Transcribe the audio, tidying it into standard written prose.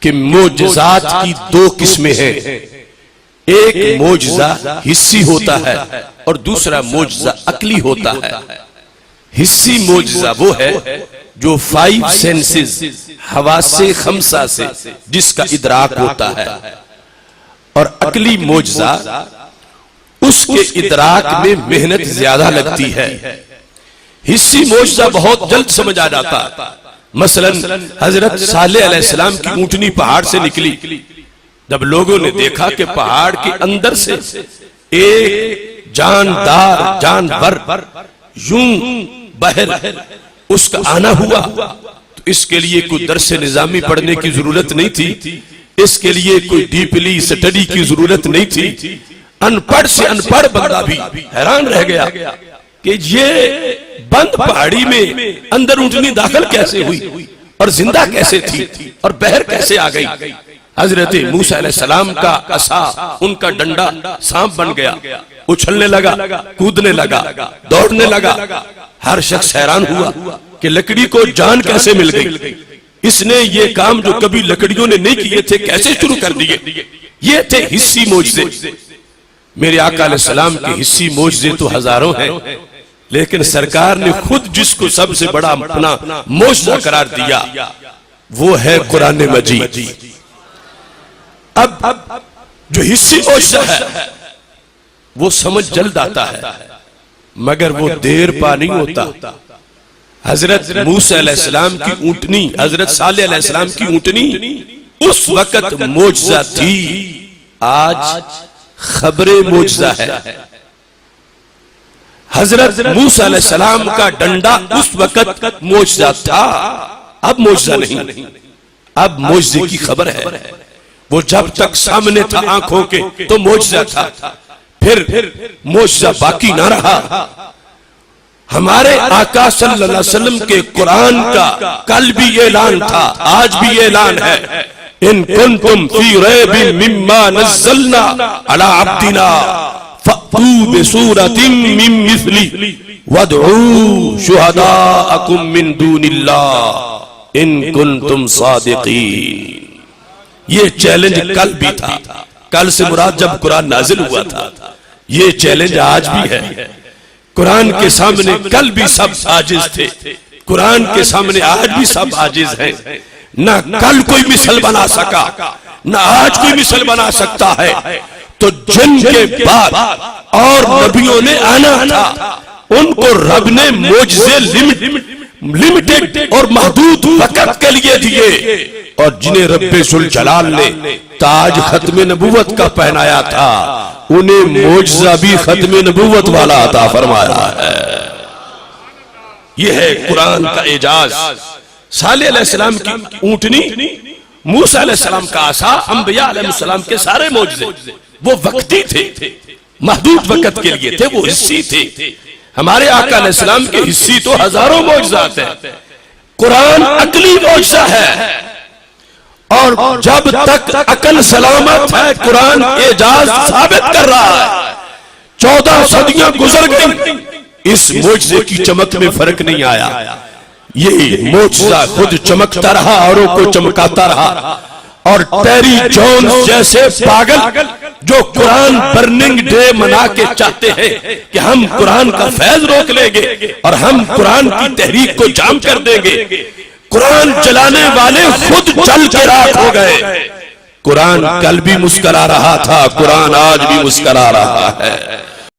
کہ معجزات کی دو قسمیں ہیں، ایک معجزہ حسی ہوتا ہے اور دوسرا معجزہ عقلی ہوتا ہے۔ حسی معجزہ وہ ہے جو 5 سینسز حواس خمسہ سے جس کا ادراک ہوتا ہے، اور عقلی معجزہ اس کے ادراک میں محنت زیادہ لگتی ہے۔ حسی معجزہ بہت جلد سمجھ آ جاتا، مثلا حضرت صالح علیہ السلام کی اونٹنی پہاڑ سے نکلی، جب لوگوں نے دیکھا کہ پہاڑ کے اندر سے ایک جاندار جانور یوں بہر اس کا آنا ہوا، تو اس کے لیے کوئی درس نظامی پڑھنے کی ضرورت نہیں تھی، اس کے لیے کوئی ڈیپلی سٹڈی کی ضرورت نہیں تھی۔ ان پڑھ سے ان پڑھ بندہ بھی حیران رہ گیا کہ یہ بند پہاڑی میں اندر اونٹنی داخل کیسے ہوئی اور زندہ کیسے تھی اور بہر کیسے آ گئی۔ حضرت موسیٰ علیہ السلام کا عصا ان کا ڈنڈا سانپ بن گیا، اچھلنے لگا، کودنے لگا، دوڑنے لگا۔ ہر شخص حیران ہوا کہ لکڑی کو جان کیسے مل گئی، اس نے یہ کام جو کبھی لکڑیوں نے نہیں کیے تھے کیسے شروع کر دیے۔ یہ تھے حسی معجزے۔ میرے آقا علیہ السلام کے حسی معجزے تو ہزاروں ہیں، لیکن سرکار نے خود جس کو سب سے بڑا اپنا معجزہ قرار دیا وہ ہے قرآن مجید۔ اب جو حسی معجزہ ہے وہ سمجھ جلد آتا ہے، مگر وہ دیر پا نہیں ہوتا۔ حضرت موسیٰ علیہ السلام کی اونٹنی، حضرت صالح علیہ السلام کی اونٹنی اس وقت معجزہ تھی، آج خبر معجزہ ہے۔ حضرت موسیٰ علیہ السلام کا ڈنڈا اس وقت معجزہ تھا، اب معجزہ نہیں، اب معجزے کی خبر ہے۔ وہ جب تک سامنے تھا آنکھوں کے تو معجزہ تھا، پھر معجزہ باقی نہ رہا۔ ہمارے آقا صلی اللہ علیہ وسلم کے قرآن کا کل بھی اعلان تھا، آج بھی اعلان ہے، ان کنتم فی ریب مما نزلنا علی عبدنا فأتوا بسورۃ من مثلہ وادعوا شہداءکم من دون اللہ ان کنتم صادقین۔ یہ چیلنج کل بھی تھا، کل سے مراد جب قرآن نازل ہوا تھا، یہ چیلنج آج بھی ہے۔ قرآن کے سامنے کل بھی سب عاجز تھے، قرآن کے سامنے آج بھی سب عاجز ہیں۔ نہ کل کوئی مثل بنا سکا، نہ آج کوئی مثل بنا سکتا ہے، تو جن کے بعد اور نبیوں نے آنا تھا ان کو رب نے معجزے لمیٹڈ اور محدود وقت کے لیے دیے، اور جنہیں رب ذوالجلال نے تاج ختم نبوت کا پہنایا تھا انہیں معجزہ بھی ختم نبوت والا عطا فرمایا ہے۔ یہ ہے قرآن کا اعجاز۔ صالح علیہ السلام کی اونٹنی، موسیٰ علیہ السلام کا عصا، انبیاء علیہ السلام کے سارے معجزے وہ وقتی تھے، محدود وقت کے لیے تھے، وہ حسی تھے۔ ہمارے آقا علیہ السلام کے حسی تو ہزاروں معجزات ہیں، قرآن عقلی معجزہ ہے، اور جب تک عقل سلامت ہے قرآن اعجاز ثابت کر رہا ہے۔ 14 صدیاں گزر گئی، اس معجزے کی چمک میں فرق نہیں آیا۔ یہ معجزہ خود چمکتا رہا، اوروں کو چمکاتا رہا، اور ٹیری جونز جیسے پاگل جو قرآن برننگ ڈے منا کے چاہتے ہیں کہ ہم قرآن کا فیض روک لیں گے اور ہم قرآن کی تحریک کو جام کر دیں گے، قرآن جلانے والے خود جل کے راکھ ہو گئے۔ قرآن کل بھی مسکرا رہا تھا، قرآن آج بھی مسکرا رہا ہے۔